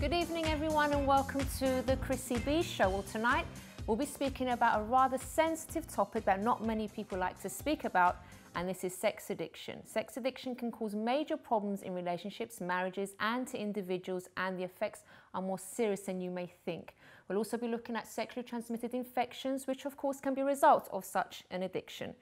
Good evening everyone and welcome to the Chrissy B show. Well, tonight we'll be speaking about a rather sensitive topic that not many people like to speak about, and this is sex addiction. Sex addiction can cause major problems in relationships, marriages and to individuals, and the effects are more serious than you may think. We'll also be looking at sexually transmitted infections, which of course can be a result of such an addiction.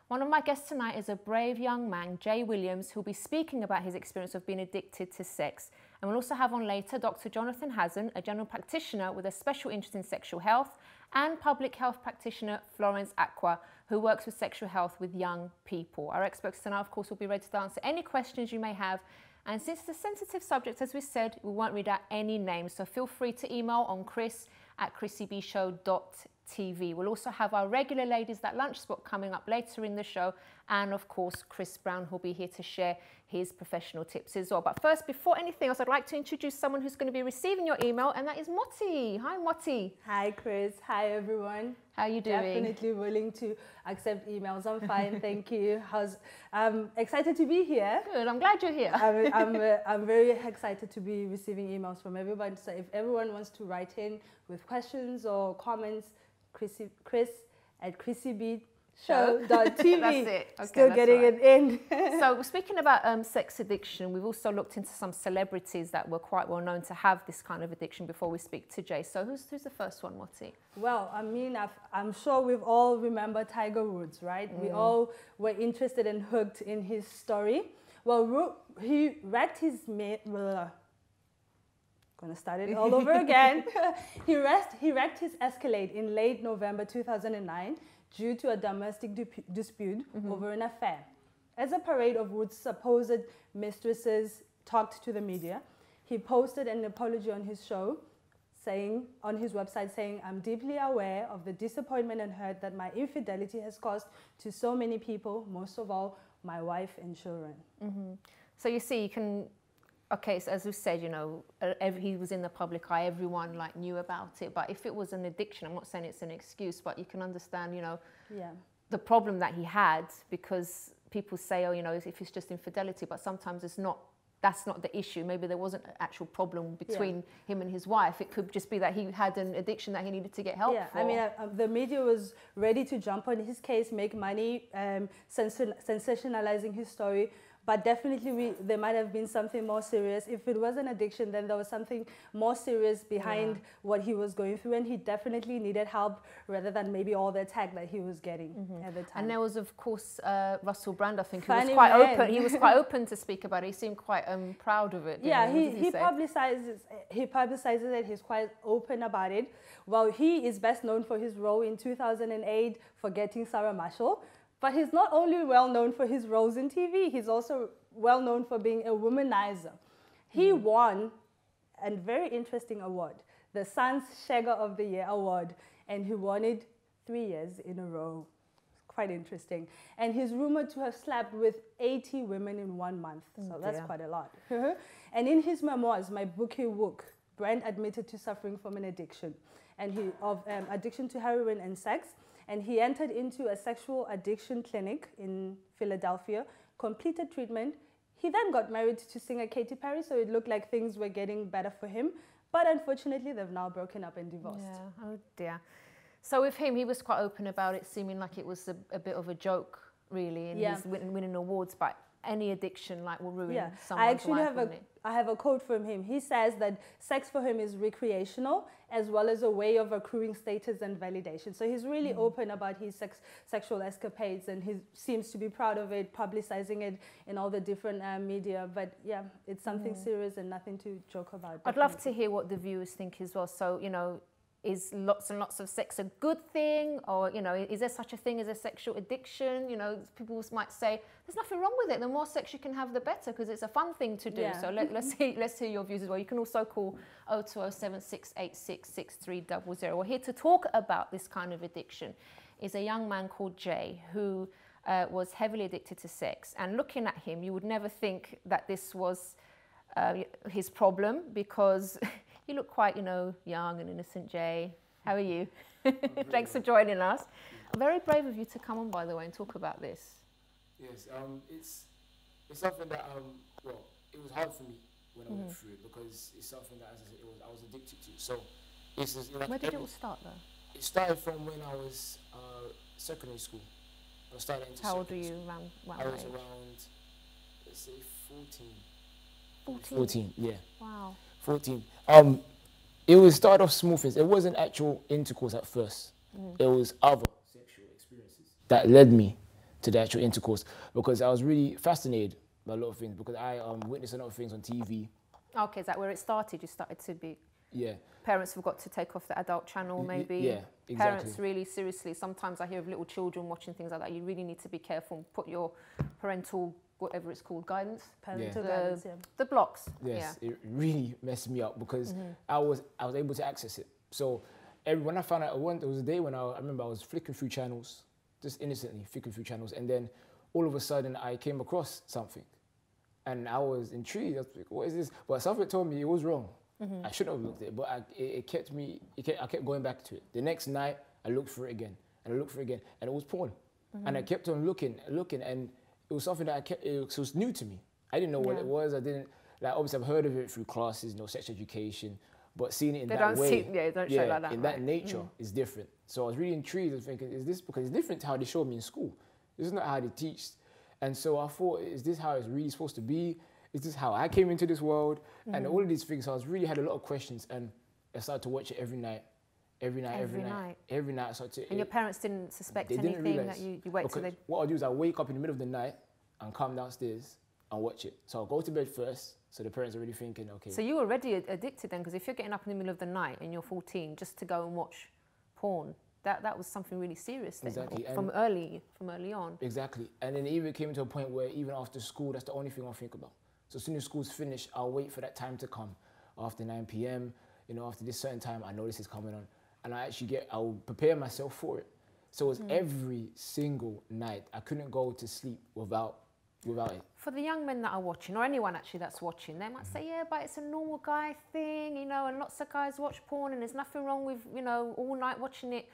One of my guests tonight is a brave young man, Jay Williams, who'll be speaking about his experience of being addicted to sex. And we'll also have on later Dr. Jonathan Hazen, a general practitioner with a special interest in sexual health, and public health practitioner Florence Aqua, who works with sexual health with young people. Our experts tonight, of course, will be ready to answer any questions you may have. And since it's a sensitive subject, as we said, we won't read out any names. So feel free to email on chris@chrissybshow.tv. We'll also have our regular Ladies That Lunch spot coming up later in the show. And of course, Chris Brown, who'll be here to share his professional tips as well. But first, before anything else, I'd like to introduce someone who's going to be receiving your email, and that is Moti. Hi, Moti. Hi, Chris. Hi, everyone. How are you doing? Definitely willing to accept emails. I'm fine, thank you. I'm excited to be here. Good, I'm glad you're here. I'm very excited to be receiving emails from everyone. So if everyone wants to write in with questions or comments, Chris@ChrissyBShow.tv. That's it. Okay, Still getting it in. So speaking about sex addiction, we've also looked into some celebrities that were quite well known to have this kind of addiction before we speak to Jay. So who's the first one, Moti? Well, I mean, I'm sure we've all remember Tiger Woods, right? We all were interested and hooked in his story. Well, he wrecked his Gonna start it all over again. He wrecked his Escalade in late November 2009 due to a domestic dispute over an affair. As a parade of Woods' supposed mistresses talked to the media, he posted an apology on his show, on his website, saying, "I'm deeply aware of the disappointment and hurt that my infidelity has caused to so many people, most of all, my wife and children." So you see, you can... Okay, so as we said, you know, he was in the public eye, everyone like knew about it. But if it was an addiction, I'm not saying it's an excuse, but you can understand, you know, the problem that he had, because people say, oh, you know, if it's just infidelity, but sometimes it's not. That's not the issue. Maybe there wasn't an actual problem between him and his wife. It could just be that he had an addiction that he needed to get help for. I mean, the media was ready to jump on his case, make money, sensationalizing his story. But definitely there might have been something more serious. If it was an addiction, then there was something more serious behind what he was going through. And he definitely needed help rather than maybe all the attack that he was getting at the time. And there was, of course, Russell Brand, I think, who was quite open. He was quite open to speak about it. He seemed quite proud of it. Yeah, he publicizes it. He's quite open about it. Well, he is best known for his role in 2008 for Getting Sarah Marshall. But he's not only well known for his roles in TV, he's also well known for being a womanizer. He won a very interesting award, the Sun's Shagger of the Year award, and he won it 3 years in a row. Quite interesting. And he's rumored to have slept with 80 women in 1 month, so that's quite a lot. And in his memoirs, My Bookie Wook, Brand admitted to suffering from an addiction, and addiction to heroin and sex. And he entered into a sexual addiction clinic in Philadelphia, completed treatment. He then got married to singer Katy Perry, so it looked like things were getting better for him. But unfortunately, they've now broken up and divorced. Yeah, oh dear. So with him, he was quite open about it, seeming like it was a bit of a joke, really, and he's winning awards, but any addiction will ruin someone's life. I have a quote from him. He says that sex for him is recreational as well as a way of accruing status and validation. So he's really open about his sexual escapades, and he seems to be proud of it, publicizing it in all the different media. But yeah, it's something serious and nothing to joke about. I'd love to hear what the viewers think as well. So, you know, is lots and lots of sex a good thing? Or, you know, is there such a thing as a sexual addiction? You know, people might say, there's nothing wrong with it. The more sex you can have, the better, because it's a fun thing to do. So let's hear your views as well. You can also call 0207-686-6300. We're here to talk about this kind of addiction. Is a young man called Jay who was heavily addicted to sex. And looking at him, you would never think that this was his problem, because you look quite, you know, young and innocent, Jay. How are you? Thanks for joining us. Very brave of you to come on, by the way, and talk about this. Yes, it's something that, well, it was hard for me when I went through it, because it's something that, as I said, I was addicted to. So it's just, like, Where did it all start though? it started from when I was secondary school. I started into How old were secondary you school. around I that was age? around, let's say, 14. 14? 14, yeah. Wow. 14. It was started off small things. It wasn't actual intercourse at first. It was other sexual experiences that led me to the actual intercourse, because I was really fascinated by a lot of things, because I witnessed a lot of things on TV. Okay, is that where it started? You started to be... Yeah. Parents forgot to take off the adult channel, maybe. Yeah, exactly. Parents really, seriously, sometimes I hear of little children watching things like that. You really need to be careful and put your parental, whatever it's called, guidance? Parental guidance, yeah. The blocks. Yes, Yeah. it really messed me up, because I was able to access it. So when I found out, there was a day when I remember I was flicking through channels, just innocently flicking through channels, and then all of a sudden I came across something, and I was intrigued. I was like, what is this? But something told me it was wrong. I shouldn't have looked at it, but I kept going back to it. The next night, I looked for it again, and I looked for it again, and it was porn. And I kept on looking, and it was something that it was new to me. I didn't know what it was. I didn't, like, obviously I've heard of it through classes, sex education, but seeing it in that way, don't show like that, in that nature is different. So I was really intrigued and thinking, is this, because it's different to how they showed me in school. This is not how they teach. And so I thought, is this how it's really supposed to be? Is this how I came into this world? And all of these things, so I really had a lot of questions, and I started to watch it every night. Every night I started to... And your parents didn't suspect they didn't anything realize, that you wait till they... What I'll do is I'll wake up in the middle of the night and come downstairs and watch it. So I'll go to bed first, so the parents are already thinking, okay. So you were already addicted then, because if you're getting up in the middle of the night and you're 14 just to go and watch porn, that was something really serious then, exactly. from early on. Exactly. And then it even came to a point where even after school, that's the only thing I'll think about. So as soon as school's finished, I'll wait for that time to come. After 9 p.m., after this certain time, I know this is coming on. And I'll prepare myself for it. So it was every single night. I couldn't go to sleep without it. For the young men that are watching, or anyone actually that's watching, they might say, yeah, but it's a normal guy thing, and lots of guys watch porn and there's nothing wrong with, all night watching it.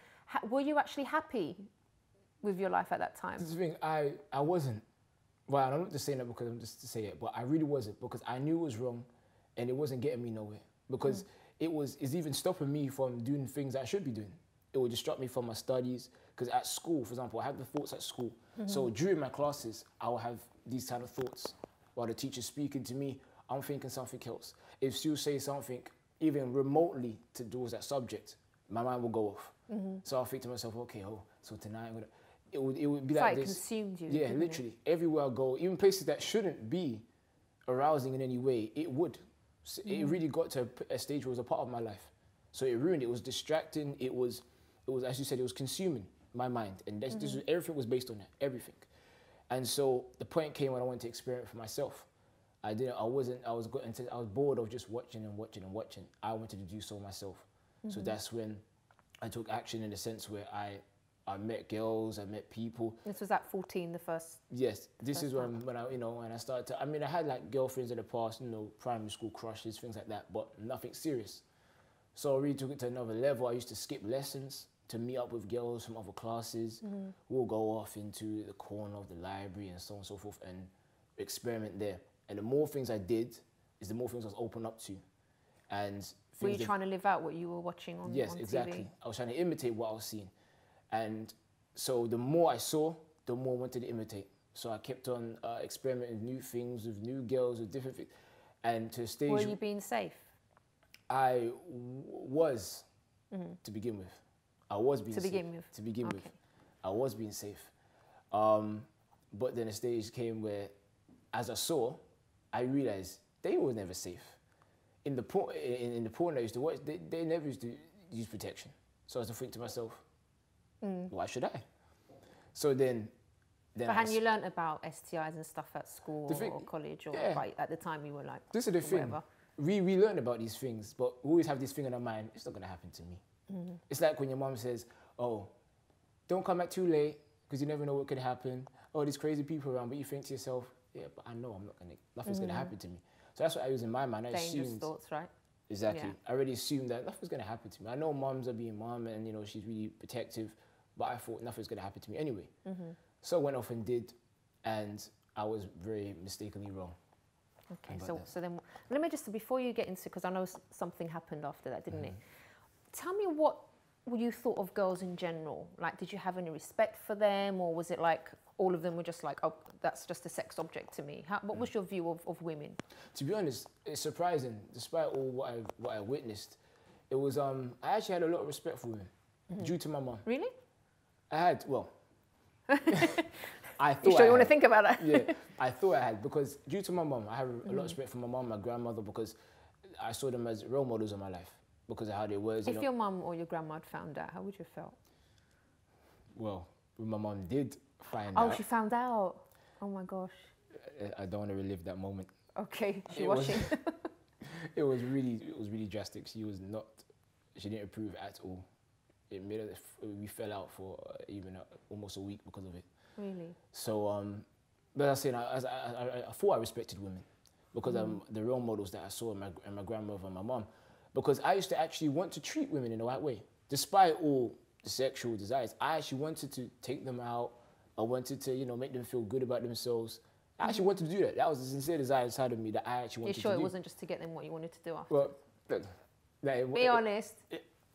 Were you actually happy with your life at that time? This thing, I wasn't. Well, I'm not just saying that because I'm just to say it, but I really wasn't, because I knew it was wrong and it wasn't getting me nowhere, because it's even stopping me from doing things I should be doing. It would distract me from my studies, because at school, for example, I have the thoughts at school. So during my classes, I will have these kind of thoughts. While the teacher's speaking to me, I'm thinking something else. If she'll say something even remotely to do with that subject, my mind will go off. So I'll think to myself, okay, so tonight it would be like this. It consumed you. Yeah, literally. Everywhere I go, even places that shouldn't be arousing in any way, it would. So it really got to a stage where it was a part of my life. So it ruined it. It was distracting. It was, as you said, it was consuming my mind. And everything was based on that, everything. And so the point came when I went to experiment for myself. I was bored of just watching and watching and watching. I wanted to do so myself. So that's when I took action, in the sense where I met girls, I met people. This was at 14, the first... Yes, this is when I started to... I mean, I had like girlfriends in the past, primary school crushes, things like that, but nothing serious. So I really took it to another level. I used to skip lessons to meet up with girls from other classes. We'll go off into the corner of the library and so on and so forth and experiment there. And the more things I did, is the more things I was open up to. And were you trying to live out what you were watching on TV? Yes, exactly. I was trying to imitate what I was seeing. And so the more I saw, the more I wanted to imitate. So I kept on experimenting with new things, with new girls, with different things. And to a stage... Were you being safe? I was, to begin with. I was being safe. To begin with. I was being safe. But then a stage came where, as I saw, I realized they were never safe. In the porn I used to watch, they never used to use protection. So I was to think to myself, why should I? So then but hadn't you learnt about STIs and stuff at school or college, or right at the time you were like, this is the thing. We learn about these things, but we always have this thing in our mind, it's not going to happen to me. It's like when your mom says, oh, don't come back too late, because you never know what could happen. Oh, there's crazy people around, but you think to yourself, yeah, but I know nothing's going to happen to me. So that's what I was in my mind. I assumed, thoughts, right? Exactly. Yeah. I already assumed that nothing's going to happen to me. I know moms are being mom and, she's really protective, but I thought nothing's going to happen to me anyway. So I went off and did, and I was very mistakenly wrong. Okay, so then let me just, before you get into, because I know something happened after that, didn't it? Tell me what you thought of girls in general. Like, did you have any respect for them, or was it like all of them were just like, oh, that's just a sex object to me? What was your view of women? To be honest, it's surprising, despite all what I witnessed. It was I actually had a lot of respect for women due to my mum. Really? I had, well. I thought. You sure you want to think about that? Yeah, I thought I had, because due to my mum, I have a lot of respect for my mum, my grandmother, because I saw them as role models in my life because of how they were. If your mum or your grandma had found out, how would you have felt? Well, my mum did find out. Oh, she found out. Oh my gosh. I don't want to relive that moment. Okay, she watching. It was really drastic. She didn't approve at all. It made us, we fell out for even almost a week because of it. Really? So, but I said, I thought I respected women because the role models that I saw in my grandmother and my mum. Because I used to actually want to treat women in the right way. Despite all the sexual desires, I actually wanted to take them out. I wanted to, make them feel good about themselves. I actually wanted to do that. That was a sincere desire inside of me that I actually wanted to do. You're sure it wasn't just to get them what you wanted to do after? Well, be honest.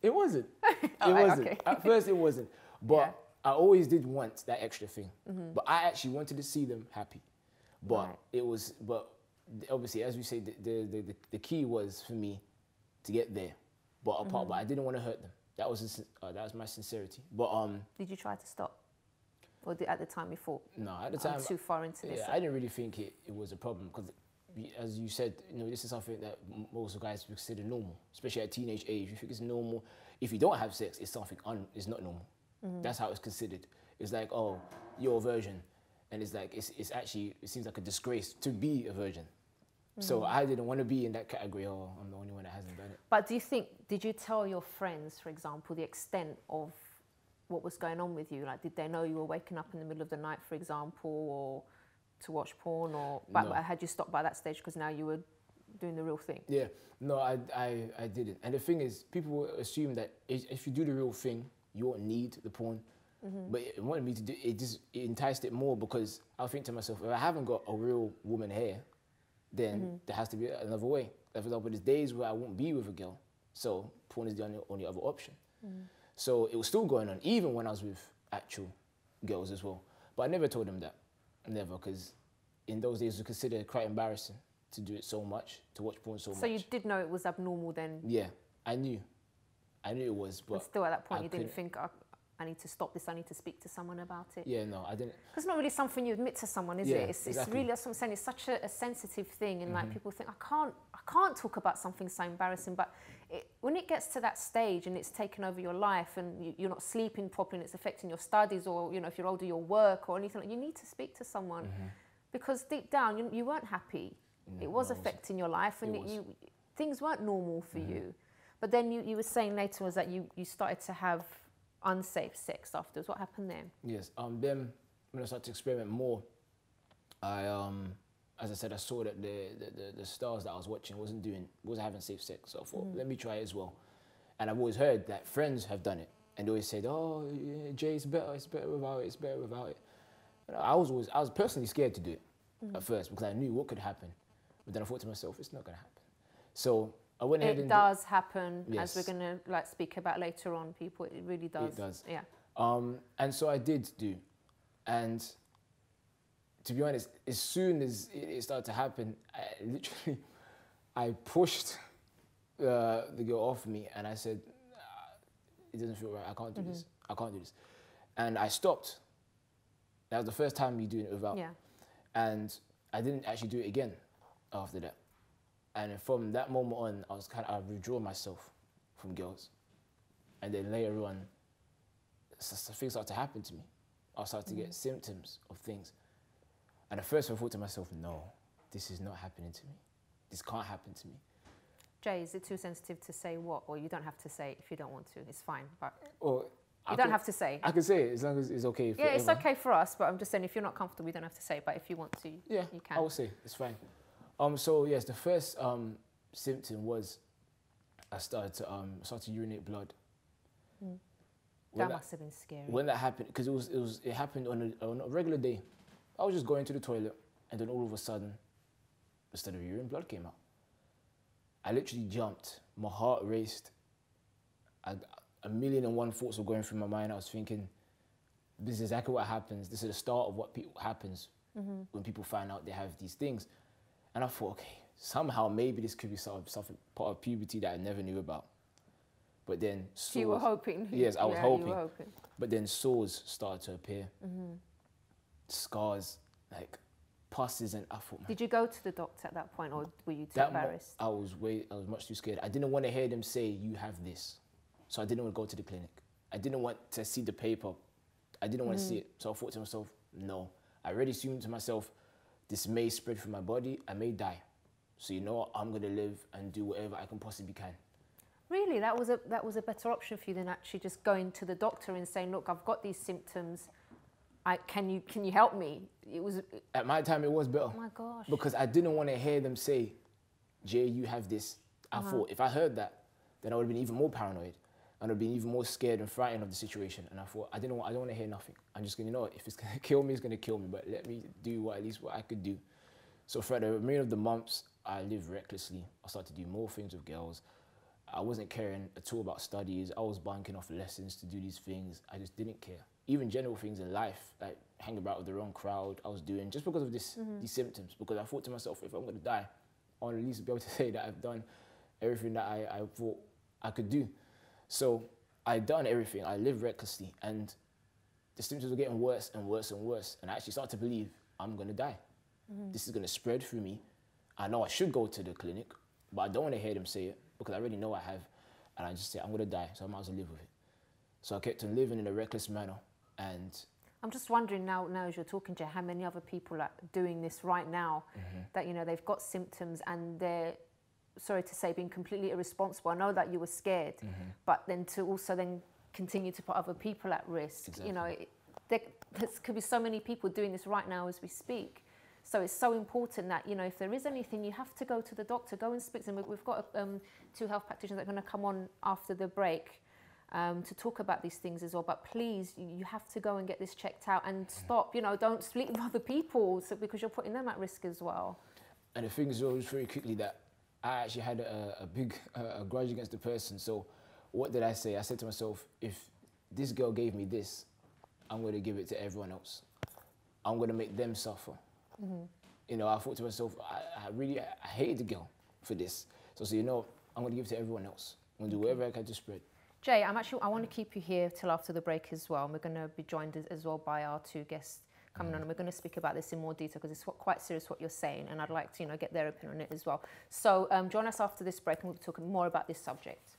It wasn't. It wasn't. Okay. At first it wasn't. But I always did want that extra thing. But I actually wanted to see them happy. But but obviously, as we say, the key was for me to get there. But but I didn't want to hurt them. That was my sincerity. But did you try to stop? Or at the time you thought? No, at the time. I'm too far into this. I didn't really think it was a problem because, as you said, this is something that most guys consider normal, especially at teenage age. You think it's normal. If you don't have sex, it's something it's not normal. That's how it's considered. It's like, oh, you're a virgin, and it's like it's actually, it seems like a disgrace to be a virgin. So I didn't want to be in that category. Oh, I'm the only one that hasn't done it. But did you tell your friends, for example, the extent of what was going on with you? Like, did they know you were waking up in the middle of the night, for example, or to watch porn, or but had you stopped by that stage because now you were doing the real thing? Yeah, no, I didn't. And the thing is, people assume that if you do the real thing, you won't need the porn. But it wanted me to do it. It enticed it more because I think to myself, if I haven't got a real woman here, then there has to be another way. For example, there's days where I won't be with a girl, so porn is the only other option. So it was still going on, even when I was with actual girls as well. But I never told them that, never, because in those days it was considered quite embarrassing to do it so much, to watch porn so much. So you did know it was abnormal then? Yeah, I knew it was, but still at that point you didn't think, I need to stop this, I need to speak to someone about it? Yeah, no, I didn't. It's not really something you admit to someone, is it? It's really, that's what I'm saying, it's such a sensitive thing, and like people think, I can't talk about something so embarrassing, but when it gets to that stage and it's taken over your life and you're not sleeping properly and it's affecting your studies, or if you're older, your work or anything, you need to speak to someone because deep down you weren't happy. It was affecting your life, and things weren't normal for you. But then you were saying later was that you started to have unsafe sex afterwards. What happened then? Yes, then when I started to experiment more, as I said, I saw that the stars that I was watching wasn't having safe sex. So I thought, let me try it as well. And I've always heard that friends have done it, and they always said, oh, yeah, Jay, it's better without it, it's better without it. And I was personally scared to do it at first because I knew what could happen. But then I thought to myself, it's not going to happen. So I went ahead and... It does happen, yes. As we're going to speak about later on, people. It really does. It does. Yeah. And so I did do. And to be honest, as soon as it started to happen, I pushed the girl off me and I said, it doesn't feel right, I can't do this. I can't do this. And I stopped. That was the first time you do it without. Yeah. And I didn't actually do it again after that. And from that moment on, I withdraw myself from girls. And then later on, things started to happen to me. I started to get symptoms of things. And at first I thought to myself, no, this is not happening to me. This can't happen to me. Jay, is it too sensitive to say what? Or you don't have to say it if you don't want to, it's fine. But you don't have to say. I can say it as long as it's okay for everyone. It's okay for us, but I'm just saying if you're not comfortable, you don't have to say it. But if you want to, you can. I will say, it's fine. So yes, the first symptom was I started to urinate blood. That must have been scary. When that happened, because it happened on a regular day. I was just going to the toilet, and then all of a sudden, instead of urine, blood came out. I literally jumped. My heart raced. A million and one thoughts were going through my mind. I was thinking, this is exactly what happens. This is the start of what happens when people find out they have these things. And I thought, okay, somehow maybe this could be something part of puberty that I never knew about. But then sores, so you were hoping? Yes, I was hoping. You were hoping. But then sores started to appear. Scars, like pusses, and I thought, man, did you go to the doctor at that point, or were you too embarrassed? I was much too scared. I didn't want to hear them say, you have this. So I didn't want to go to the clinic. I didn't want to see the paper. I didn't want to see it. So I thought to myself, no. I already assumed to myself, this may spread through my body. I may die. So you know what? I'm going to live and do whatever I can possibly can. Really? That was a better option for you than actually just going to the doctor and saying, look, I've got these symptoms. Can you help me? It was... At my time, it was better. Oh my gosh. Because I didn't want to hear them say, Jay, you have this. I thought if I heard that, then I would have been even more paranoid. And I'd been even more scared and frightened of the situation. And I thought, I don't want to hear nothing. I'm just going to know if it's going to kill me, it's going to kill me. But let me do at least what I could do. So for the remainder of the months, I lived recklessly. I started to do more things with girls. I wasn't caring at all about studies. I was banking off lessons to do these things. I just didn't care. Even general things in life, like hanging about with the wrong crowd, I was doing just because of these symptoms. Because I thought to myself, if I'm going to die, I want to at least be able to say that I've done everything that I thought I could do. So I'd done everything. I lived recklessly, and the symptoms were getting worse and worse and worse. And I actually started to believe I'm going to die. This is going to spread through me. I know I should go to the clinic, but I don't want to hear them say it because I already know I have. And I just say, I'm going to die, so I might as well live with it. So I kept on living in a reckless manner. And I'm just wondering now as you're talking, Jay, how many other people are doing this right now that, you know, they've got symptoms and they're, sorry to say, being completely irresponsible. I know that you were scared, but then to also then continue to put other people at risk. Exactly. You know, there could be so many people doing this right now as we speak. So it's so important that, you know, if there is anything, you have to go to the doctor, go and speak to them. We've got 2 health practitioners that are going to come on after the break to talk about these things as well. But please, you have to go and get this checked out and stop, you know, don't sleep with other people because you're putting them at risk as well. And the thing is always very quickly that I actually had a big grudge against the person. So what did I say? I said to myself, if this girl gave me this, I'm going to give it to everyone else. I'm going to make them suffer. You know, I thought to myself, I hated the girl for this. So you know, I'm going to give it to everyone else. I'm going to do whatever I can to spread. Jay, I want to keep you here till after the break as well. And we're going to be joined as well by our 2 guests coming on, and we're going to speak about this in more detail because it's quite serious what you're saying, and I'd like to, you know, get their opinion on it as well. So join us after this break and we'll be talking more about this subject.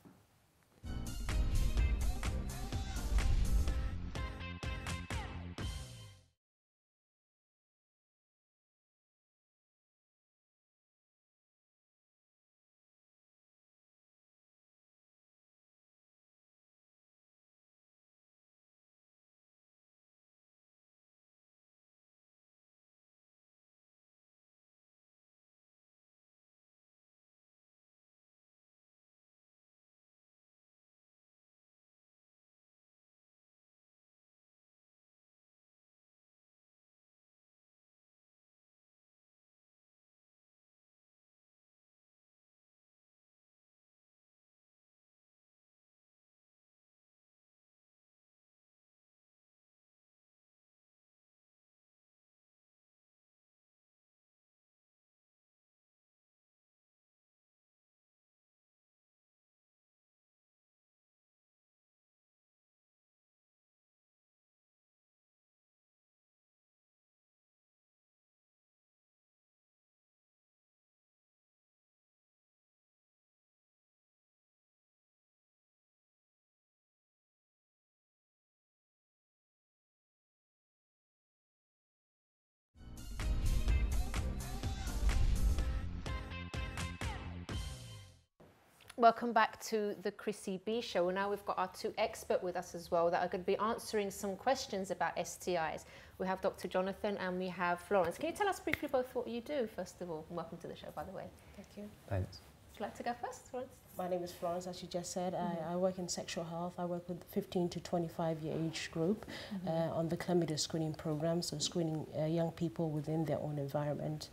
Welcome back to the Chrissy B Show. Now we've got our 2 experts with us as well that are going to be answering some questions about STIs. We have Dr. Jonathan and we have Florence. Can you tell us briefly both what you do, first of all? And welcome to the show, by the way. Thank you. Thanks. Would you like to go first, Florence? My name is Florence, as you just said. I work in sexual health. I work with 15 to 25-year age group on the chlamydia screening program, so screening young people within their own environment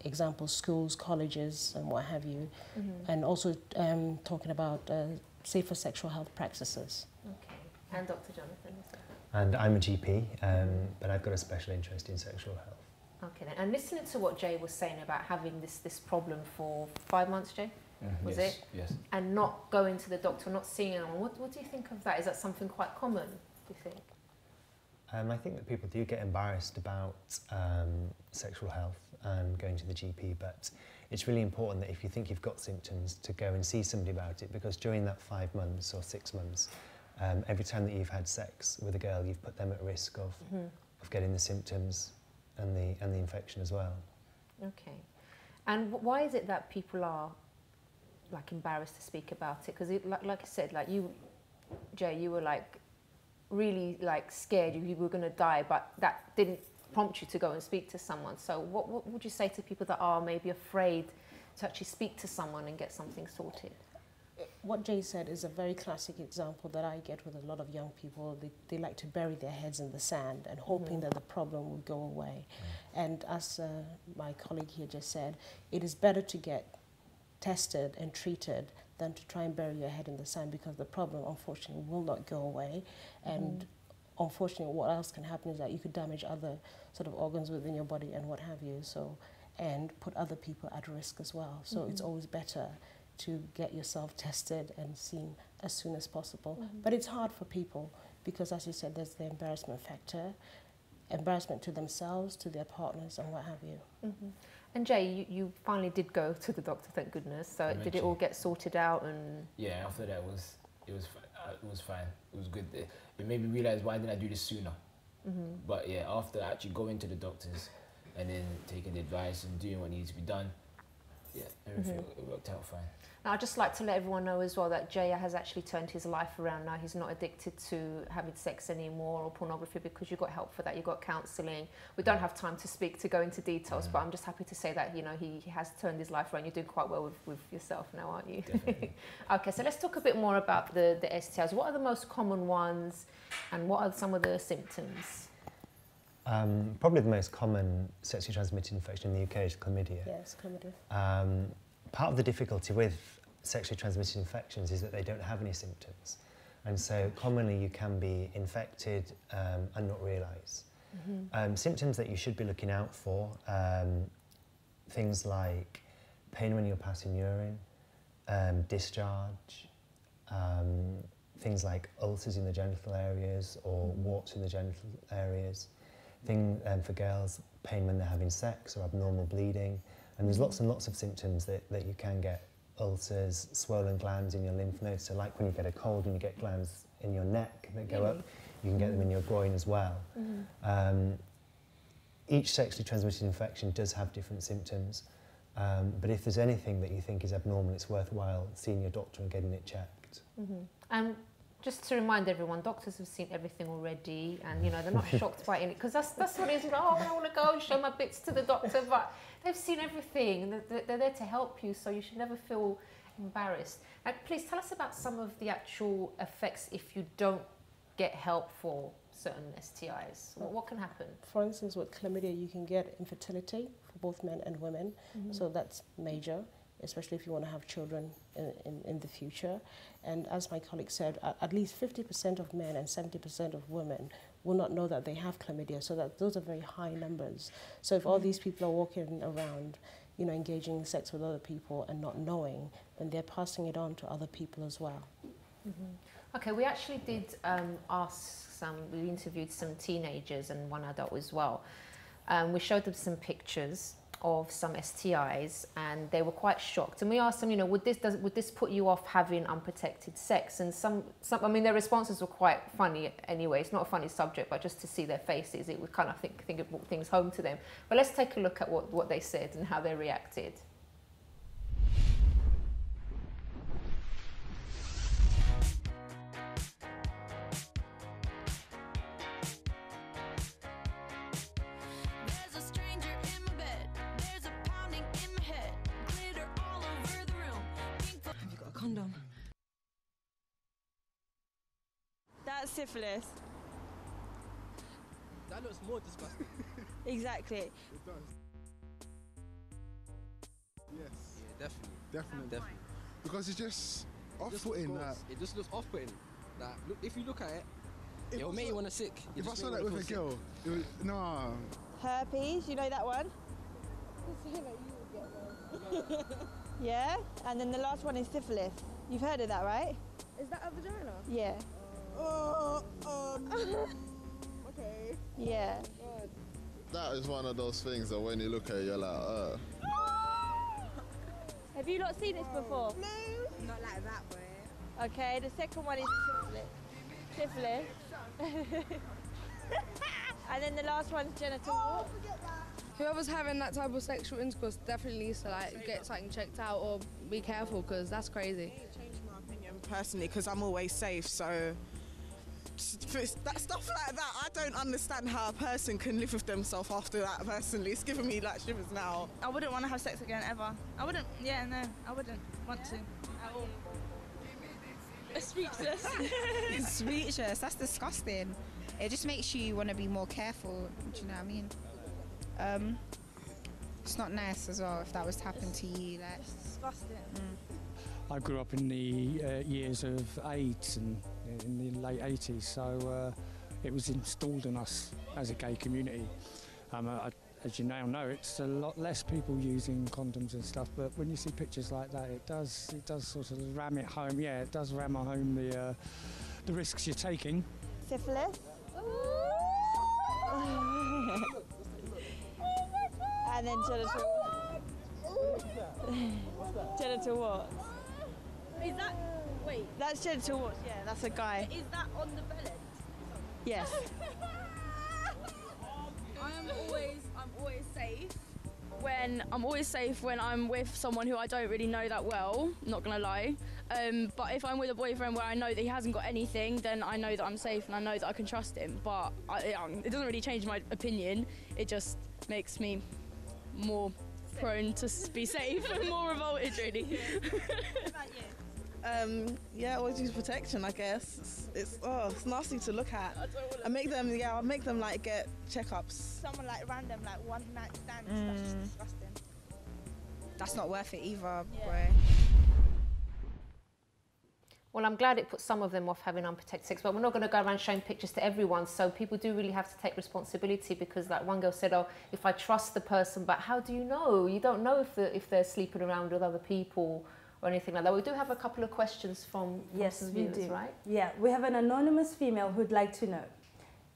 example, schools, colleges, and what have you, and also talking about safer sexual health practices. Okay. And Dr. Jonathan? And I'm a GP, but I've got a special interest in sexual health. Okay then. And listening to what Jay was saying about having this problem for 5 months, Jay, was yes, it? Yes. And not going to the doctor, not seeing anyone. What do you think of that? Is that something quite common, do you think? I think that people do get embarrassed about sexual health and going to the GP, but it's really important that if you think you've got symptoms to go and see somebody about it, because during that 5 months or 6 months, every time that you've had sex with a girl, you've put them at risk of getting the symptoms and the infection as well. Okay. And why is it that people are like embarrassed to speak about it? Because like I said, like you, Jay, you were like really like scared you were going to die, but that didn't prompt you to go and speak to someone. So what would you say to people that are maybe afraid to actually speak to someone and get something sorted? What Jay said is a very classic example that I get with a lot of young people. They like to bury their heads in the sand and hoping that the problem will go away. And as my colleague here just said, it is better to get tested and treated than to try and bury your head in the sand, because the problem unfortunately will not go away. And unfortunately what else can happen is that you could damage other sort of organs within your body and what have you, so, and put other people at risk as well. So it's always better to get yourself tested and seen as soon as possible. But it's hard for people because, as you said, there's the embarrassment factor, embarrassment to themselves, to their partners and what have you. And Jay, you finally did go to the doctor, thank goodness. So did it all get sorted out? And yeah, after that it was fine. It was good. It made me realize, why didn't I do this sooner? But yeah, after actually going to the doctors and then taking the advice and doing what needs to be done, yeah, everything it worked out fine. Now, I'd just like to let everyone know as well that Jay has actually turned his life around now. He's not addicted to having sex anymore or pornography, because you got help for that. You got counselling. We don't have time to go into details, but I'm just happy to say that, you know, he has turned his life around. You're doing quite well with yourself now, aren't you? Definitely. Okay, so let's talk a bit more about the STIs. What are the most common ones and what are some of the symptoms? Probably the most common sexually transmitted infection in the UK is chlamydia. Yes, chlamydia. Part of the difficulty with sexually transmitted infections is that they don't have any symptoms. And so commonly you can be infected and not realise. Symptoms that you should be looking out for, things like pain when you're passing urine, discharge, things like ulcers in the genital areas or warts in the genital areas. For girls, pain when they're having sex or abnormal bleeding. And there's lots and lots of symptoms that you can get. Ulcers, swollen glands in your lymph nodes. So like when you get a cold and you get glands in your neck that go up, you can get them in your groin as well. Each sexually transmitted infection does have different symptoms. But if there's anything that you think is abnormal, it's worthwhile seeing your doctor and getting it checked. And just to remind everyone, doctors have seen everything already, and you know they're not shocked by it, because that's what it is. Oh, I want to go and show my bits to the doctor, but they've seen everything. They're there to help you, so you should never feel embarrassed. Now, please tell us about some of the actual effects if you don't get help for certain STIs. What can happen? For instance, with chlamydia, you can get infertility for both men and women, so that's major, especially if you want to have children in the future. And as my colleague said, at least 50% of men and 70% of women will not know that they have chlamydia, so that those are very high numbers. So if all these people are walking around, you know, engaging in sex with other people and not knowing, then they're passing it on to other people as well. Okay, we actually did we interviewed some teenagers and one adult as well. We showed them some pictures of some STIs, and they were quite shocked. And we asked them, you know, would this put you off having unprotected sex? And some, I mean, their responses were quite funny anyway. It's not a funny subject, but just to see their faces, it would kind of think it brought things home to them. But let's take a look at what they said and how they reacted. Condom. That's syphilis. That looks more disgusting. Exactly. It does. Definitely. Because it's just off-putting. It just looks off-putting. Like, look, if you look at it, it'll make you want to sick. If I saw that with a girl, it would, nah. Herpes, you know that one? Yeah, and then the last one is syphilis. You've heard of that, right? Is that a vagina? Yeah. Okay. Yeah. That is one of those things that when you look at it, you're like, Have you not seen this before? No. Not like that way. Okay, the second one is syphilis. And then the last one's genital wart. Whoever's having that type of sexual intercourse definitely needs to like get something checked out or be careful because that's crazy. It changed my opinion personally because I'm always safe, so that stuff like that, I don't understand how a person can live with themselves after that. Personally, it's giving me like shivers now. I wouldn't want to have sex again ever. I wouldn't. Yeah, no, I wouldn't want to at all. Speechless. Speechless. That's disgusting. It just makes you want to be more careful. Do you know what I mean? It's not nice as well if that was to happen to you. Like, it's disgusting. I grew up in the years of AIDS and in the late 80s, so it was installed in us as a gay community. As you now know, it's a lot less people using condoms and stuff, but when you see pictures like that, it does sort of ram it home. Yeah, it does ram home the risks you're taking. Syphilis. And then genital warts. Is that, wait. That's genital warts, yeah, that's a guy. Is that on the belly? Yes. I'm always safe when I'm with someone who I don't really know that well, not gonna lie. But if I'm with a boyfriend where I know that he hasn't got anything, then I know that I'm safe and I know that I can trust him. But it doesn't really change my opinion. It just makes me more prone to be safe and more revolted, really. What about you? Yeah, always use protection, I guess. It's nasty to look at. I make them like get checkups. Someone like random, like one night stand, that's just disgusting. that's not worth it either, Yeah. boy. Well, I'm glad it put some of them off having unprotected sex, but we're not going to go around showing pictures to everyone. So people do really have to take responsibility because, like one girl said, "Oh, if I trust the person," but how do you know? You don't know if they're sleeping around with other people or anything like that. We do have a couple of questions from Yes, we viewers, do. right? Yeah, we have an anonymous female who'd like to know: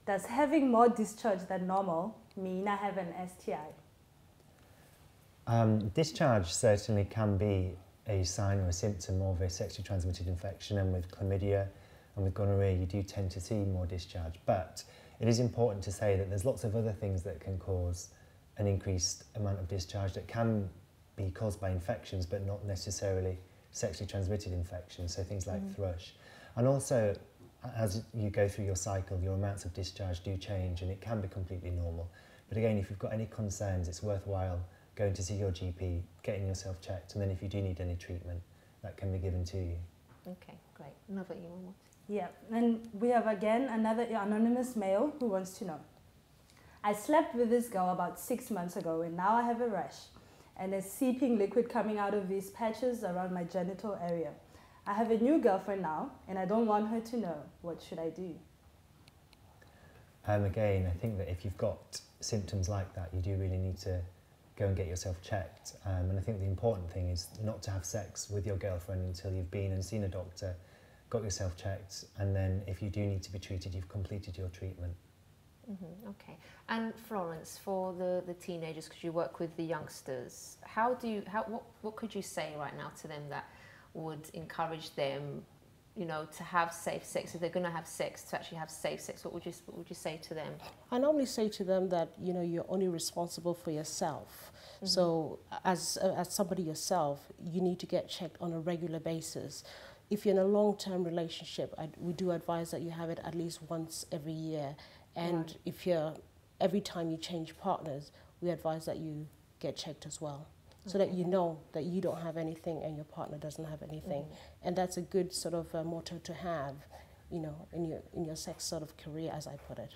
does having more discharge than normal mean I have an STI? Discharge certainly can be a sign or a symptom of a sexually transmitted infection, and with chlamydia and with gonorrhea you do tend to see more discharge. But it is important to say that there's lots of other things that can cause an increased amount of discharge that can be caused by infections but not necessarily sexually transmitted infections, so things like thrush. And also, as you go through your cycle, your amounts of discharge do change and it can be completely normal. But again, if you've got any concerns, it's worthwhile going to see your GP, getting yourself checked, and then if you do need any treatment, that can be given to you. Okay, great. Another email. Yeah, and we have again another anonymous male who wants to know: I slept with this girl about 6 months ago and now I have a rash and a seeping liquid coming out of these patches around my genital area. I have a new girlfriend now and I don't want her to know. What should I do? Again, I think that if you've got symptoms like that, you do really need to go and get yourself checked. And I think the important thing is not to have sex with your girlfriend until you've been and seen a doctor, got yourself checked, and then if you do need to be treated, you've completed your treatment. Okay. And Florence, for the teenagers, because you work with the youngsters, what could you say right now to them that would encourage them, you know, to have safe sex? If they're going to have sex, to actually have safe sex, what would you say to them? I normally say to them that, you know, you're only responsible for yourself. So as somebody yourself, you need to get checked on a regular basis. If you're in a long-term relationship, we do advise that you have it at least once every year. And if every time you change partners, we advise that you get checked as well, so that you know that you don't have anything and your partner doesn't have anything. And that's a good sort of motto to have, you know, in your sex sort of career, as I put it.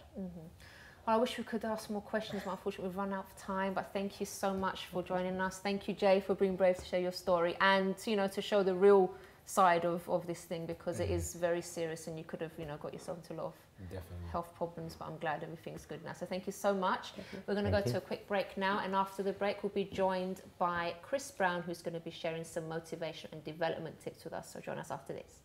Well, I wish we could ask more questions, but unfortunately we've run out of time. But thank you so much for joining us. Thank you, Jay, for being brave to share your story and, you know, to show the real side of this thing, because it is very serious and you could have, you know, got yourself into a lot of health problems, but I'm glad everything's good now. So thank you so much. We're going to go to a quick break now, and after the break we'll be joined by Chris Brown, who's going to be sharing some motivation and development tips with us. So join us after this.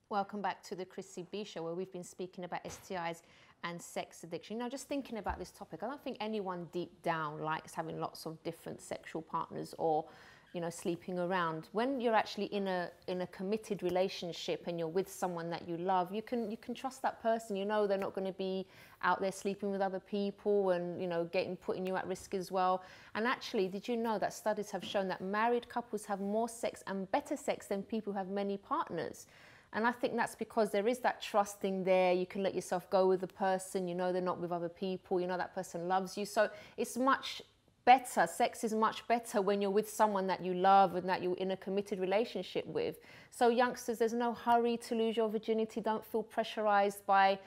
Welcome back to the Chrissy B Show, where we've been speaking about STIs and sex addiction. Now, just thinking about this topic, I don't think anyone deep down likes having lots of different sexual partners or, you know, sleeping around. When you're actually in a committed relationship and you're with someone that you love, you can trust that person. You know they're not going to be out there sleeping with other people and, you know, putting you at risk as well. And actually, did you know that studies have shown that married couples have more sex and better sex than people who have many partners? And I think that's because there is that trusting there. You can let yourself go with the person. You know they're not with other people. You know that person loves you. So it's much better. Sex is much better when you're with someone that you love and that you're in a committed relationship with. So youngsters, there's no hurry to lose your virginity. Don't feel pressurized by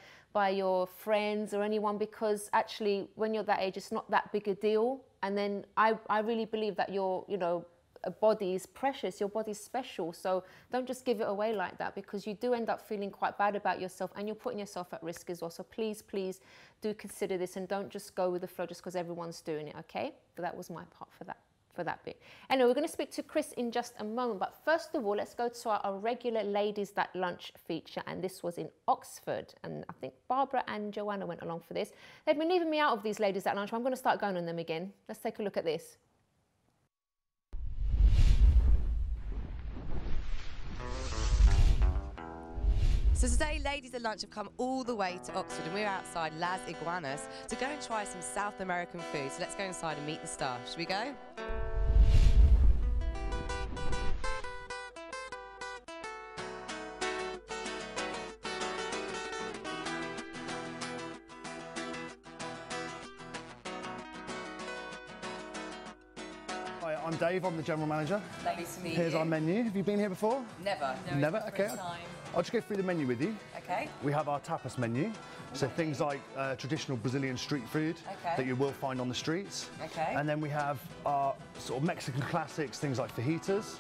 your friends or anyone, because actually when you're that age, it's not that big a deal. And then I really believe that a body is precious, your body's special, so don't just give it away like that, because you do end up feeling quite bad about yourself and you're putting yourself at risk as well. So please do consider this and don't just go with the flow just because everyone's doing it, okay? But that was my part for that bit. Anyway, we're going to speak to Chris in just a moment, but first of all, let's go to our regular Ladies That Lunch feature, and this was in Oxford, and I think Barbara and Joanna went along for this. They've been leaving me out of these Ladies That Lunch, but I'm going to start going on them again. Let's take a look at this. So today, Ladies at Lunch have come all the way to Oxford, and we're outside Las Iguanas to go and try some South American food. So let's go inside and meet the staff. Should we go? Hi, I'm Dave, I'm the General Manager. Lovely to meet you. Here's our menu. Have you been here before? Never. No, Never? Okay. I'll just go through the menu with you. Okay. We have our tapas menu, so things like traditional Brazilian street food that you will find on the streets. Okay. And then we have our sort of Mexican classics, things like fajitas.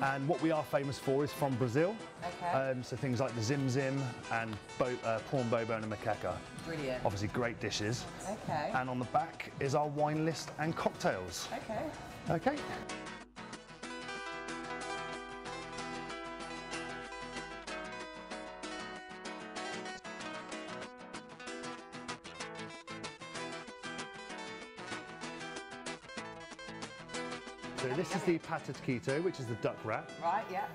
And what we are famous for is from Brazil. Okay. So things like the zim zim and prawn bobo and a macaca. Brilliant. Obviously great dishes. Okay. And on the back is our wine list and cocktails. Okay. Okay. So this is the pata taquito, which is the duck wrap. Right, yeah.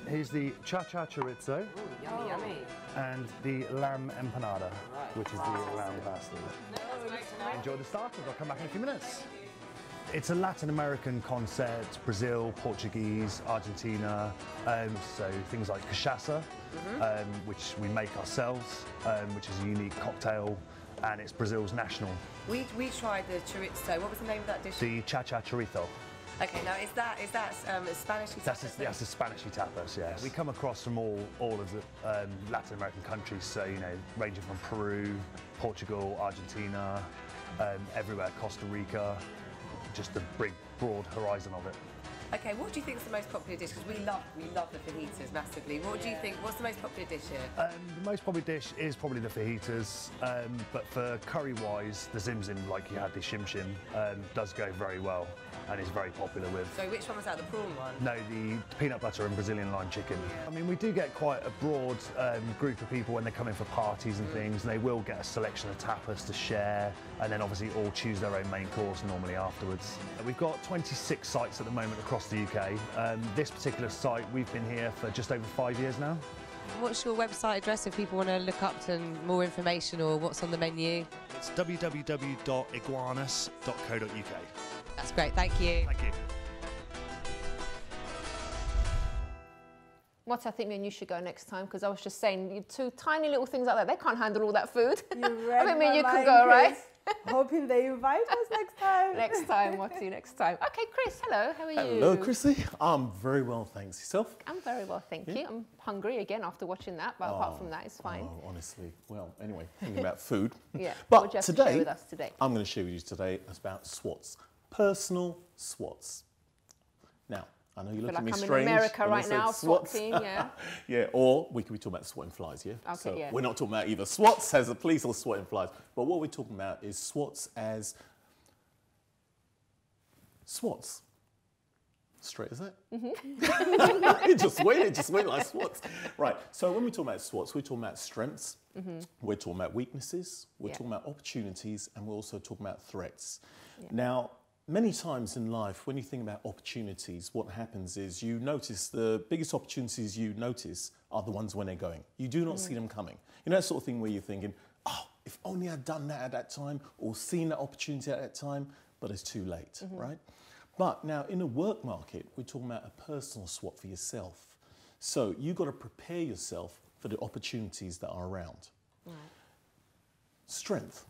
Here's the cha-cha chorizo. Ooh, yummy, yummy. And the lamb empanada, which is the lamb pasta. Enjoy the starters. I'll come back in a few minutes. It's a Latin American concept, Brazil, Portuguese, Argentina, so things like cachaça, which we make ourselves, which is a unique cocktail, and it's Brazil's national. We tried the chorizo. What was the name of that dish? The cha-cha chorizo. Okay, now is that a Spanish-y tapas? That's a Spanish-y tapas, yes. We come across from all of the Latin American countries, so, you know, ranging from Peru, Portugal, Argentina, everywhere, Costa Rica, just the big, broad horizon of it. Okay, what do you think is the most popular dish? Because we love the fajitas massively. What do you think, what's the most popular dish here? The most popular dish is probably the fajitas, but for curry-wise, the zim-zim, like you had the shim-shim, does go very well and is very popular with. So which one was that, the prawn one? No, the peanut butter and Brazilian lime chicken. Yeah. I mean, we do get quite a broad group of people when they come in for parties and things, and they will get a selection of tapas to share, and then obviously all choose their own main course normally afterwards. We've got 26 sites at the moment across the UK. This particular site, we've been here for just over 5 years now. What's your website address if people want to look up some more information or what's on the menu? It's www.iguanas.co.uk. That's great, thank you. Thank you. What I think me and you should go next time, because I was just saying, you two tiny little things like that, they can't handle all that food. I think me and you could go, right? Hoping they invite us next time. Next time, Watty, next time. Okay, Chris, hello, how are you? Hello, Chrissy. I'm very well, thanks. Yourself? I'm very well, thank you. I'm hungry again after watching that, but apart from that, it's fine. Oh, honestly. Well, anyway, thinking about food. Yeah, but what do you have today, to share with us today? I'm going to share with you today about SWATs. Personal SWATs. Now, I know you're looking at me strange. I'm in America right now, SWAT team, yeah. Yeah, or we could be talking about swatting flies, yeah? Okay, so yeah. we're not talking about either SWATs as a police or swatting flies, but what we're talking about is SWATs as SWATs. Straight as that? Mm-hmm. just wait like SWATs. Right, so when we talk about SWATs, we're talking about strengths, we're talking about weaknesses, we're talking about opportunities, and we're also talking about threats. Yeah. Now, many times in life, when you think about opportunities, what happens is you notice the biggest opportunities you notice are the ones when they're going. You do not see them coming. You know that sort of thing where you're thinking, oh, if only I'd done that at that time or seen that opportunity at that time, but it's too late, right? But now in the work market, we're talking about a personal SWAT for yourself. So you've got to prepare yourself for the opportunities that are around. Right. Strength.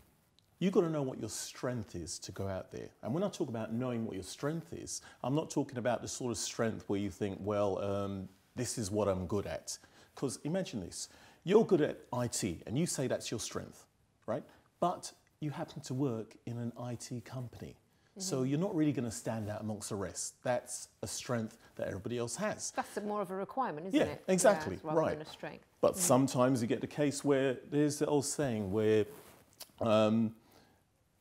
You've got to know what your strength is to go out there. And when I talk about knowing what your strength is, I'm not talking about the sort of strength where you think, well, this is what I'm good at. Because imagine this, you're good at IT and you say that's your strength, right? But you happen to work in an IT company. So you're not really going to stand out amongst the rest. That's a strength that everybody else has. That's more of a requirement, isn't it? Exactly, rather than a strength. But sometimes you get the case where there's the old saying where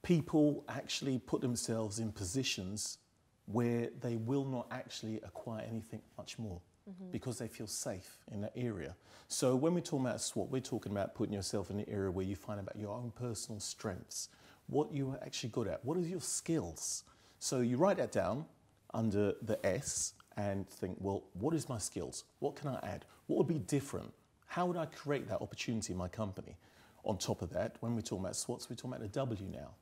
people actually put themselves in positions where they will not actually acquire anything much more because they feel safe in that area. So when we're talking about SWAT, we're talking about putting yourself in an area where you find out your own personal strengths, what you are actually good at, what are your skills. So you write that down under the S and think, well, what is my skills? What can I add? What would be different? How would I create that opportunity in my company? On top of that, when we're talking about SWATs, we're talking about the W now.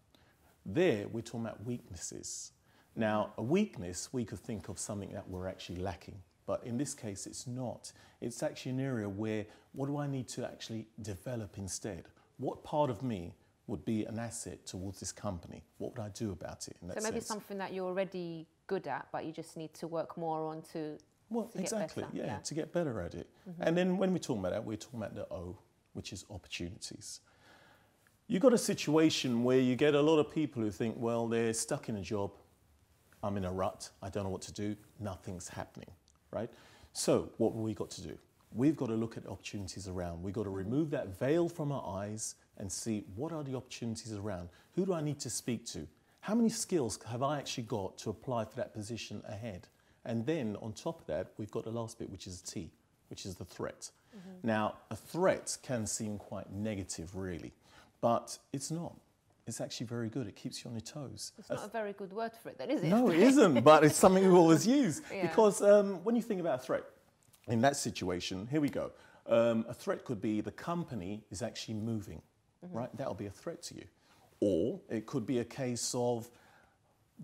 There, we're talking about weaknesses. Now, a weakness, we could think of something that we're actually lacking. But in this case, it's not. It's actually an area where, what do I need to actually develop instead? What part of me would be an asset towards this company? What would I do about it in that sense? So maybe something that you're already good at, but you just need to work more on to exactly, get better. To get better at it. And then when we're talking about that, we're talking about the O, which is opportunities. You've got a situation where you get a lot of people who think, well, they're stuck in a job, I'm in a rut, I don't know what to do, nothing's happening, right? So what have we got to do? We've got to look at opportunities around. We've got to remove that veil from our eyes and see what are the opportunities around. Who do I need to speak to? How many skills have I actually got to apply for that position ahead? And then on top of that, we've got the last bit, which is T, which is the threat. Now, a threat can seem quite negative, really. But it's not. It's actually very good. It keeps you on your toes. It's not a very good word for it then, is it? No, it isn't, but it's something we always use. Because when you think about a threat, in that situation, here we go. A threat could be the company is actually moving, right? That'll be a threat to you. Or it could be a case of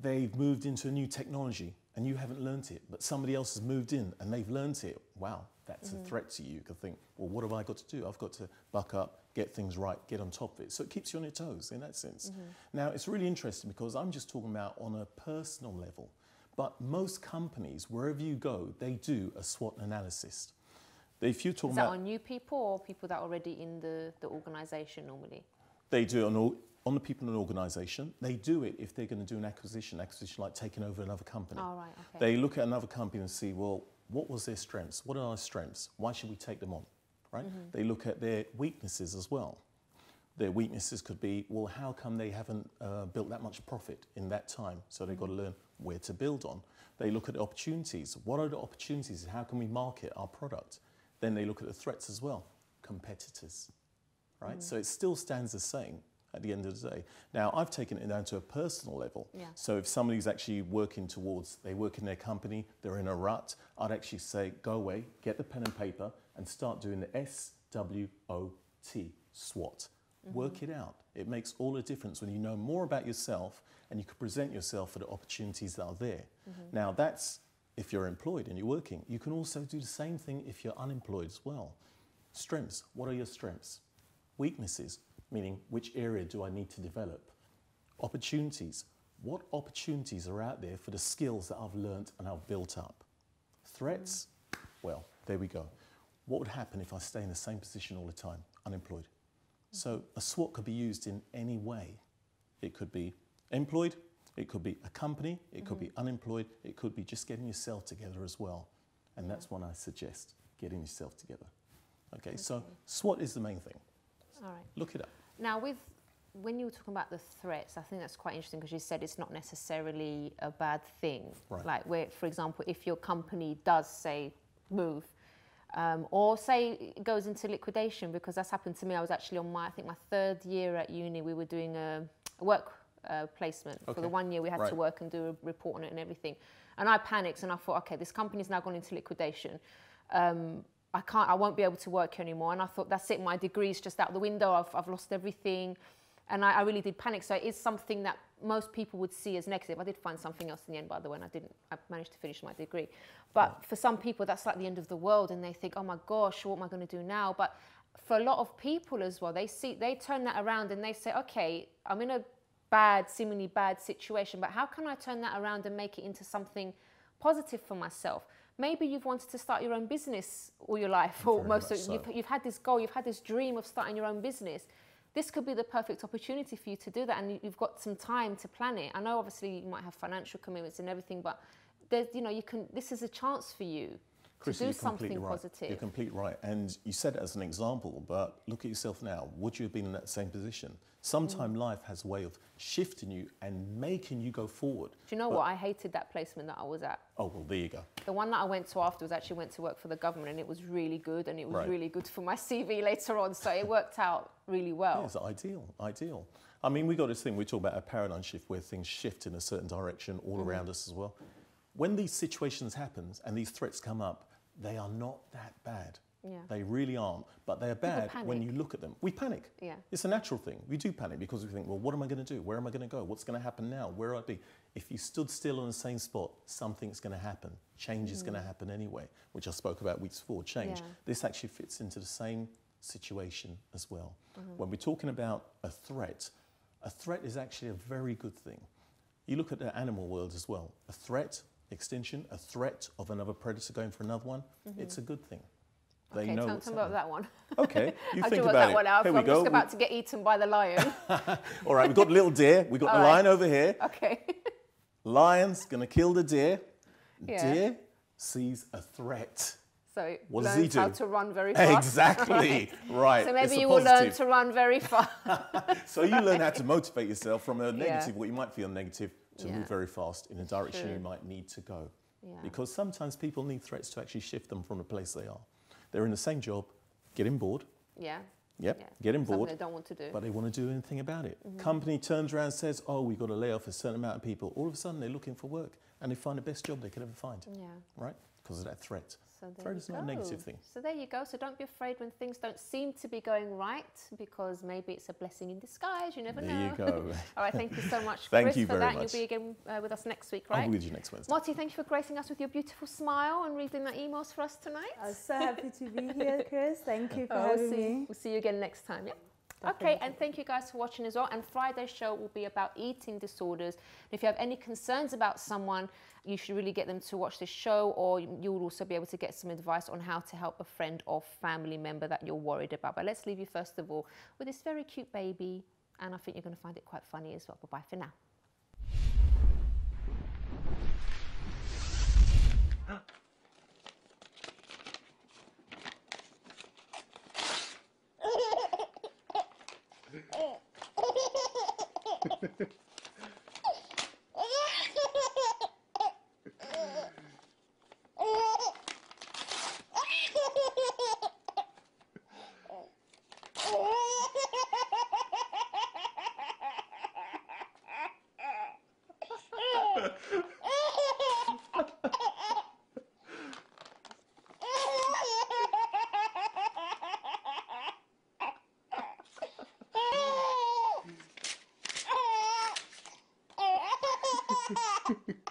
they've moved into a new technology and you haven't learnt it, but somebody else has moved in and they've learnt it. Wow, that's a threat to you. You could think, well, what have I got to do? I've got to buck up, get things right, get on top of it. So it keeps you on your toes in that sense. Now, it's really interesting because I'm just talking about on a personal level. But most companies, wherever you go, they do a SWOT analysis. If you're talking Is that about on new people or people that are already in the organisation normally? They do it on the people in an organisation. They do it if they're going to do an acquisition like taking over another company. Oh, right, okay. They look at another company and see, well, what was their strengths? What are our strengths? Why should we take them on? Right? They look at their weaknesses as well. Their weaknesses could be, well, how come they haven't built that much profit in that time? So they've got to learn where to build on. They look at the opportunities. What are the opportunities? How can we market our product? Then they look at the threats as well. Competitors, right? So it still stands the same at the end of the day. Now, I've taken it down to a personal level. Yeah. So if somebody's actually working towards, they work in their company, they're in a rut, I'd actually say, go away, get the pen and paper and start doing the SWOT, SWOT. Work it out. It makes all the difference when you know more about yourself and you can present yourself for the opportunities that are there. Now, that's if you're employed and you're working. You can also do the same thing if you're unemployed as well. Strengths. What are your strengths? Weaknesses, meaning which area do I need to develop? Opportunities. What opportunities are out there for the skills that I've learnt and I've built up? Threats. Well, there we go. What would happen if I stay in the same position all the time, unemployed? So a SWOT could be used in any way. It could be employed, it could be a company, it could be unemployed, it could be just getting yourself together as well. And that's what I suggest, getting yourself together. Okay, so SWOT is the main thing. All right. Look it up. Now, when you were talking about the threats, I think that's quite interesting because you said it's not necessarily a bad thing. Right. Like, where, for example, if your company does, say, move, or say it goes into liquidation, because that's happened to me. I was actually on I think my 3rd year at uni. We were doing a work placement. For the 1 year we had to work and do a report on it and everything. And I panicked and I thought, okay, this company's now gone into liquidation. I won't be able to work here anymore. And I thought, that's it, my degree's just out the window. I've lost everything. And I really did panic. So it is something that most people would see as negative. I did find something else in the end, by the way, and I managed to finish my degree. But for some people, that's like the end of the world, and they think, oh my gosh, what am I going to do now? But for a lot of people as well, they turn that around and they say, okay, I'm in a seemingly bad situation, but how can I turn that around and make it into something positive for myself? Maybe you've wanted to start your own business all your life, or you've had this goal, you've had this dream of starting your own business. This could be the perfect opportunity for you to do that, and you've got some time to plan it. I know obviously you might have financial commitments and everything, but this is a chance for you Chrissy, to do something positive. You're completely right. And you said it as an example, but look at yourself now. Would you have been in that same position? Sometimes life has a way of shifting you and making you go forward. Do you know what? I hated that placement that I was at. Oh, well, there you go. The one that I went to afterwards actually went to work for the government, and it was really good, and it was really good for my CV later on. So it worked out really well. Yeah, it's ideal. I mean, we got this thing, we talk about a paradigm shift where things shift in a certain direction all around us as well. When these situations happen and these threats come up, they are not that bad. Yeah. They really aren't, but they're bad when you look at them. We panic. Yeah. It's a natural thing. We do panic because we think, well, what am I going to do? Where am I going to go? What's going to happen now? Where will I be? If you stood still on the same spot, something's going to happen. Change is going to happen anyway, which I spoke about weeks before, change. Yeah. This actually fits into the same situation as well. When we're talking about a threat is actually a very good thing. You look at the animal world as well. A threat, extinction, a threat of another predator going for another one, it's a good thing. They know what's tell me about that one. Okay, you think work about that it. one out. Here we I'm go. just about to get eaten by the lion. All right, we've got a little deer. We've got the lion over here. Okay. Lion's going to kill the deer. Yeah. Deer sees a threat. So it What does he learns do? how to run very fast. Exactly. Right. So maybe It's a you will learn positive. to run very fast. So you learn how to motivate yourself from a negative, what you might feel negative, to Yeah. move very fast in a direction True. you might need to go. Yeah. Because sometimes people need threats to actually shift them from the place they are. They're in the same job, getting bored. Yeah. Yep, Yeah. getting bored. Something they don't want to do. But they want to do anything about it. Company turns around and says, oh, we've got to lay off a certain amount of people. All of a sudden, they're looking for work and they find the best job they could ever find. Yeah. Right? Because of that threat. So there Threat you is not a go. negative thing. So there you go. So don't be afraid when things don't seem to be going right, because maybe it's a blessing in disguise. You never know. There you go. All right. Thank you so much, Thank Chris, you for very that. much. You'll be again with us next week, I'll right? be with you next Wednesday. Marty, thank you for gracing us with your beautiful smile and reading the emails for us tonight. I'm so happy to be here, Chris. Thank you for having me. We'll see you again next time. Yeah. Okay, and thank you guys for watching as well. And Friday's show will be about eating disorders. If you have any concerns about someone, you should really get them to watch this show, or you will also be able to get some advice on how to help a friend or family member that you're worried about. But let's leave you first of all with this very cute baby, and I think you're going to find it quite funny as well. Bye-bye for now. Ha ha ha!